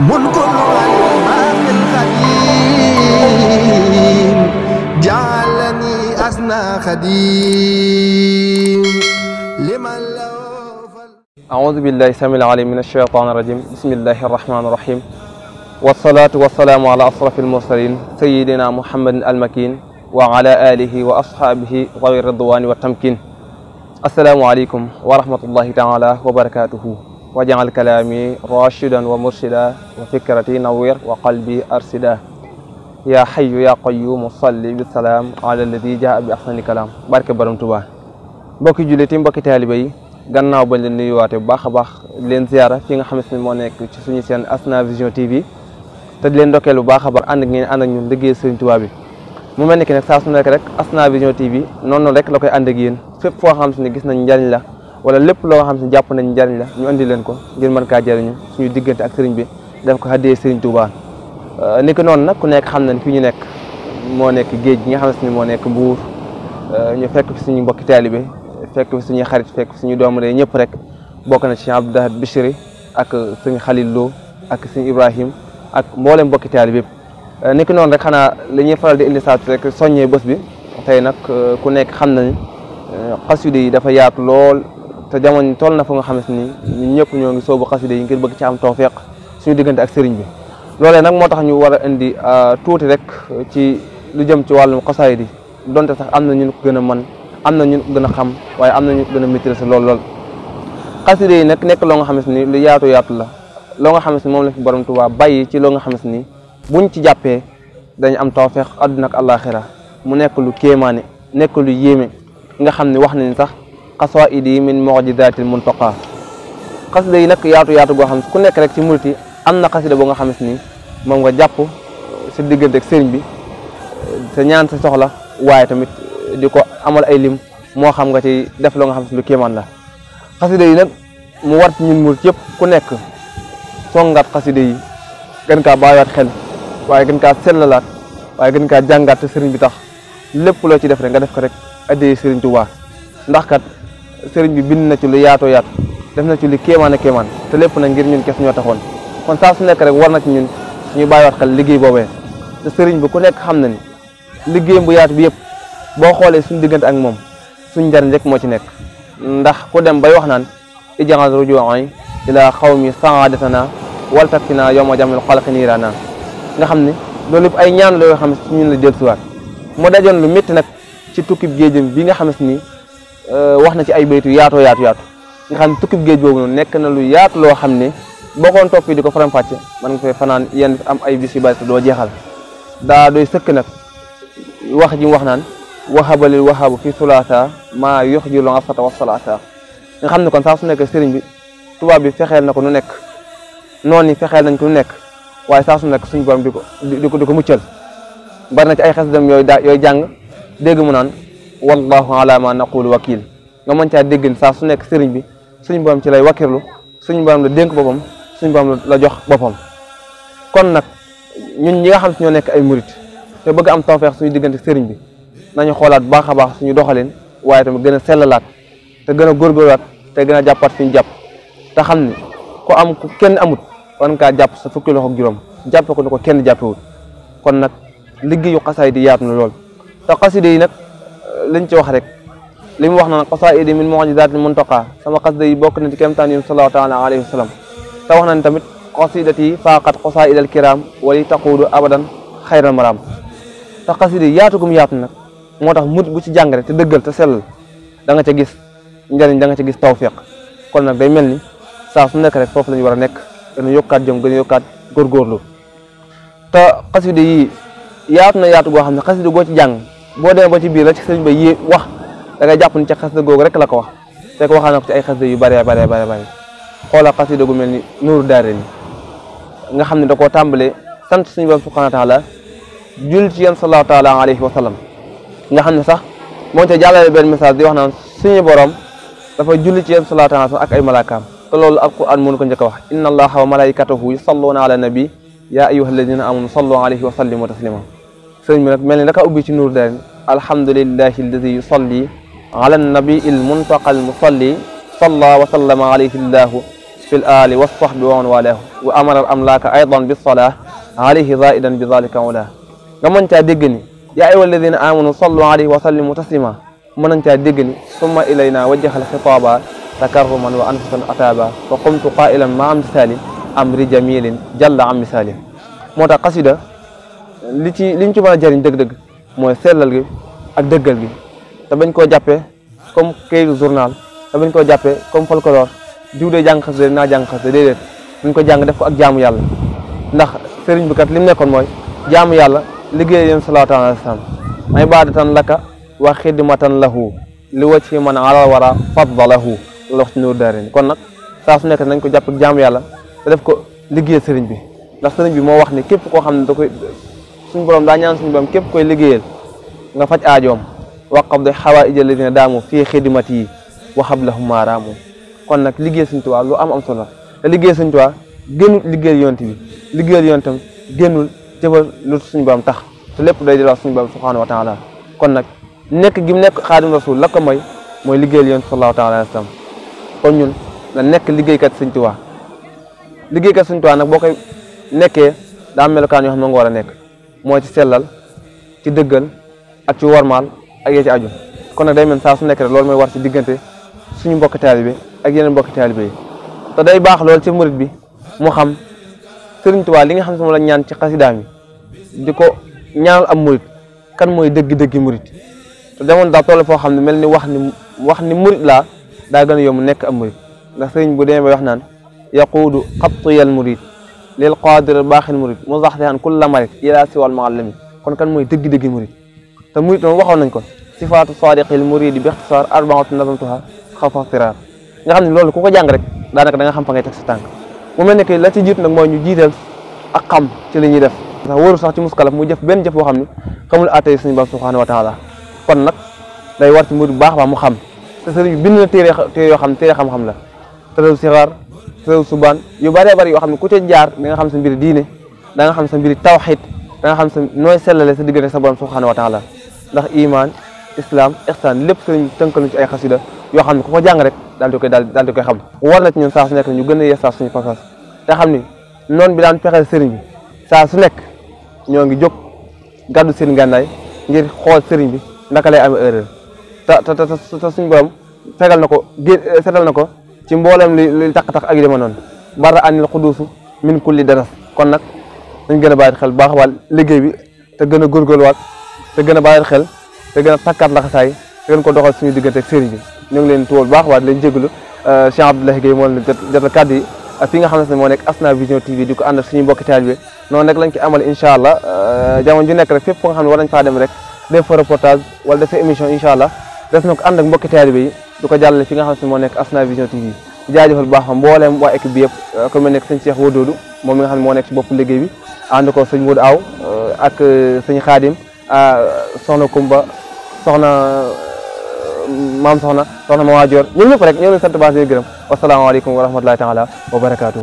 من كل الباقي القديم جعلني أسنى خديم لمن له أعوذ بالله السميع العليم من الشيطان الرجيم بسم الله الرحمن الرحيم والصلاة والسلام على أشرف المرسلين سيدنا محمد المكين وعلى آله وأصحابه ذوي الرضوان والتمكين. السلام عليكم ورحمة الله تعالى وبركاته. وجعل كلامي راشدا ومرشدا وفكرتي نوير وقلبي أرشدا. يا حي يا قيوم صلي بالسلام على الذي جاء بأحسن كلام. بارك برم توبا. mbokki jullit yi mbokki taalibe yi gannaaw bañ leen nuyuwaate bu baax a baax leen ziara fi nga xamante ni moo nekk ci suñu seen Asna Vision TV te di leen ndokkeel bu baax a baax ànd ak ngeen ànd ak ñun liggéey Sëriñ Tuubaa bi mu mel ni ki nag saa su nekk rek Asna Vision TV noonu rek la koy ànd ak yéen fépp foo xam ne gis nañ njariñ la wala lépp loo xam ne jàpp nañ njariñ la ñu andi leen ko ngir mën kaa jariñu suñu diggante ak sëriñ bi def ko haddee Sëriñ Tuubaa ni ko noonu nag ku nekk xam nañ fi ñu nekk moo nekk géej gi nga xam ne moo nekk Mbuur ñu fekk fi suñu mbokki taalibe fekk fi suñuy xarit fekk fi suñu doomu rek ñëpp rek bokk na ci Abdou Lahad Bichri ak suñu Khalil Lo ak suñu Ibrahim ak mboolem mbokki taalibe yëpp ni ki noonu rek xanaa li ñuy faral di indi saa rek soññee bés bi tey nag ku nekk xam nañ xasida yi dafa yaatu lool te jamono toll na fa nga xamante ni ñun ñëpp ñoo ngi soobu xasida yi ngir bëgg ci am tawfeex suñu diggante ak sëriñ bi loolee nag moo tax ñu war a indi tuuti rek ci lu jëm ci wàllum xasaayid yi donte sax am na ñu ko gën a mën am na ñu ko gën a xam waaye am na ñu ko gën a maîtriser lool xasida yi nag nekk loo nga xamante ni lu yaatu la loo nga xamante ni moom la fi borom Tuubaa bàyyi ci loo nga xamante ni buñ ci jàppee dañu am tawfeex àdduna ak àllaaxira mu nekk lu kéemaane nekk lu yéeme nga xam ne wax nañ sax xasaa'id yi min mu'jizaatil muntaqa xasida yi nag yaatu goo xam ne ku nekk rek ci murit yi am na xasida boo nga xamante ni moom nga jàpp sa diggante ak sëriñ bi sa ñaan sa soxla waaye tamit di ko amal ay lim moo xam nga ci def loo nga xam ne lu kéemaan la xasida yi nag mu war ci ñun murit yëpp ku nekk songaat xasida yi gën kaa bàyyiwaat xel waaye gën kaa sellalaat waaye gën kaa jàngaat te sëriñ bi tax lépp loo ci def rek nga def ko rek addee sëriñ Tuubaa ndax kat sëriñ bi bind na ci lu yaatoo yaatu def na ci lu kéemaan te lépp nag ngir ñun kes ñoo taxoon kon saa su nekk rek war na ci ñun ñu bàyyiwaat xel liggéey boobee te sëriñ bi ku nekk xam na ni liggéeyam bu yaatu bi yëpp boo xoolee suñu diggante ak moom suñ njariñ rek moo ci nekk ndax ku dem bay wax naan ij'al rujuu'i ila qawmi sa'aadatana wal takfina yawma jam'il xalqi niirana nga xam ne loolu yëpp ay ñaan la yoo xam ne ci ñun la dellusiwaat mu dajoon lu métti nag ci tukkib géejam bi nga xam ni wax na ci ay baytu yaatu nga xam ne tukkib géej boobu noonu nekk na lu yaatu loo xam ne boo koon topp di ko faram-fàcce man nga fay fanaan yenn am ay bis yu bari te doo jeexal daa doy sëkk nag wax ji mu wax naan wahabalil wahabu fi sulaasa maa yuxjilu asata wa salaasa nga xam ne kon saa su nekk sëriñ bi tubaab bi fexeel na ko nu nekk noonu yi fexeel nañ ko nu nekk waaye saa su nekk suñu borom di ko muccal bari na ci ay xasidam yooyu jàng dégg mu naan wallahu ala ma naqulu wakil nga mën caa dégg saa su nekk sëriñ bi suñu borom ci lay wakkirlu suñu borom la dénk boppam suñu borom la jox boppam kon nag ñun ñi nga xam si ñoo nekk ay murit te bëgg am tawfeex suñu diggante sëriñ bi nañu xoolaat baax a baax suñu doxalin waaye tamit gën a sellalaat te gën a góorgóorlaat te gën a jàppaat fi ñu jàpp te xam ni ku am ku kenn amut war nga kaa jàpp sa fukki loxo ak juróom jàppe ko ni ko kenn jàppewut kon nag liggéeyu xasaayid yi yaatu na lool te xasida yi nag liñ ci wax rek li mu wax na xasaayid yi min mu'jizaatil muntaqa sama xasida yi bokk na ci kéemtaan yi sallallahu taala alayhi wa sallam te wax nañ tamit xasidati yi faaqat xasaa'idal kiram wali taquudu abadan xayral maram te xasida yi yaatu nag moo tax murit bu ci jàng rek te dëggal te sellal da nga ca gis njëriñ da nga ca gis tawfeex kon nag day mel ni saa su nekk rek foofu la ñu war a nekk gën a yokkaat jom gën a yokkaat góorgóorlu te xasida yi yaatu na yaatu goo xam ne xasida goo ci jàng boo demee ba ci biir la ci sëriñ ba yi wax da ngay jàpp ni ca xasida googu rek la ko wax te ko waxaa na ko ci ay xasida yu bare xoola xasida gu mel ni Nuuru Daarayni nga xam ne da koo tàmbalee sant suñu borom subhaanahu wa taala jul ci yéen sallallahu taala alayhi wa sallam nga xam ne sax moo ca jàllale benn message di wax naan suñu borom dafa julli ci yéen sallallahu alayhi wa sallam ak ay malaakaam te loolu alquran mënu ko njëkk a wax inna allaha wa malaikatahu yusalluna ala nabi ya ayyuha alladina amanu sallu alayhi wa sallimu taslima sëriñ bi nag mel ni daka ubbi ci Nuuru Daarayni alhamdulillahi alladi yusalli ala nabi il muntaqa al musalli salla wa sallama alayhi llahu في الآل والصحب ومن والاه وأمر الأملاك أيضا بالصلاة عليه زائدا بذلك علاه nga mën caa dégg ni yaa ayyuha alladina amanu sallu alayhi wa sallimu taslima mën nañ caa dégg ni summa ilayna wajjahal xitaaba takarruman wa anfusan ataaba fa qumtu qailan ma am misalin amri jamilin jalla am misalin moo tax xasida liñ ci mën a jëriñ dëgg-dëgg mooy sellal gi ak dëggal gi te bañ koo jàppee comme kayitu journal te bañ koo jàppee comme folklore diw dee jàng xasida naa jàng xasida déedéet dañ ko jàng def ko ak jaamu yàlla ndax sëriñ bi kat li mu nekkoon mooy jaamu yàlla liggéey yéen salaatu alayhi wa sallam ibadatan laka wa xidmatan lahu li wajhi man ala wara faddalahu loolu wax ci Nuuru Daarayni kon nag saa su nekk nañ ko jàpp ak jaamu yàlla te def ko liggéey sëriñ bi ndax sëriñ bi moo wax ni képp koo xam ne da koy suñu borom daa ñaan suñu borom képp koy liggéeyal nga faj aajoom waqab de xawaaij alladina daamu fii xidmati yi wa hablahum maaraamu kon nag liggéey Sëriñ Tuubaa lu am solo te liggéey Sëriñ Tuubaa génnul liggéeyal yonent bi liggéeyal yonentam génnul jëfal lu suñu borom tax te lépp day delluwaat suñu borom subhanahu wa taala kon nag nekk gi mu nekk xaadim rasul la ko mooy liggéeyal yonent sallallahu taala alayhi wa sallam kon ñun na nekk liggéeykat Sëriñ Tuubaa liggéeykat Sëriñ Tuubaa nag boo koy nekkee daa am melokaan yoo xam ne nga war a nekk mooy ci sellal ci dëggal ak ci wormaal ak yee ci aju kon nag day mel saa su nekk rek loolu mooy war ci diggante suñu mbokki taalibe ak yeneen mbokki taalibe yi te day baax loolu ci murit bi mu xam Sëriñ Tuubaa li nga xam ne moom la ñaan ci xasidaam yi di ko ñaanal am murit kan mooy dëgg-dëggi murit te demoon daa toll foo xam ne mel ni wax ni murit laa daa gën a yomb nekk am murit ndax sëriñ bu demee ba wax naan yaquudu xattiyal murit lil qadir baaxil murit muzaxzihan kulla marit ila siwal muallimi kon kan mooy dëgg-dëggi murit te murit moom waxoon nañ ko sifaatu sadiqil muridi bi ixtisaar arbaatu nazamtuha xafa siraar nga xam ne loolu ku ko jàng rek daanaka da nga xam fa ngay teg sa tànk mu mel ne que la ci jiitu nag mooy ñu jiital ak xam ci li ñuy def ndax wóoru sax ci muskalaf mu jëf benn jëf boo xam ne xamul attey suñu borom subhanahu wa taala kon nag day war ci murit bu baax baax mu xam te sëriñ bi bind na téere yoo xam ne téere xam-xam la tëraw sixaar tëraw subaan yu bëree bëri yoo xam ne ku ca jaar da nga xam sa mbiri diine da nga xam sa mbiri tawxid da nga xam sa nooy sellale sa diggante sa borom subhanahu wa taala ndax iman islam ihsan lépp sëriñ tënkal ci ay xasida yoo xam ne ku ko jàng rek daal di koy xam war na ci ñun saa su nekk ñu gën a yeesaat suñu pas-pas te xam ni noonu bi daan pexeel sëriñ bi saa su nekk ñoo ngi jóg gàddu seen gànnaay ngir xool sëriñ bi naka lay amee erreur te suñu borom setal na ko ci mboolem li tax ak yu dema noonu bara anil xuduusu min kulli daras kon nag dañ gën a bàyyi xel baax waal liggéey bi te gën a góorgóorluwaat te gën a bàyyi xel te gën a takkaat laxasaay te gën ko doxal suñu diggante ak sëriñ bi ñu ngi leen tuwal baax waat leen jégalu Cheikh Abdoulaye Gueye moo leen jotal kàddu yi fi nga xam ne moo nekk Asna Vision TV di ko ànd ak suñu mbokki taalibe noonu rek lañ ko amal incha allah jamono ju nekk rek fépp nga xam ne war nañ faa dem rek def fa reportage wala def fa émission incha allah def na ko ànd ak mbokki taalibe yi du ko jàllale fi nga xam ne moo nekk Asna Vision TV di jaajëfal baax mbooleem waa équipe bi yëpp ku mel nekk sëñ Cheikh Wododu moom mi nga xam ne moo nekk ci bopp liggéey bi ànd ko sëñ Modou Aw ak sëñ Xaadim soxna Kumba soxna maam soxna Mama Dior ñoom ñëpp rek ñoo leen sant baax di gërëm wasalaamaaleykum wa rahmatulahi taala wa barakaatu.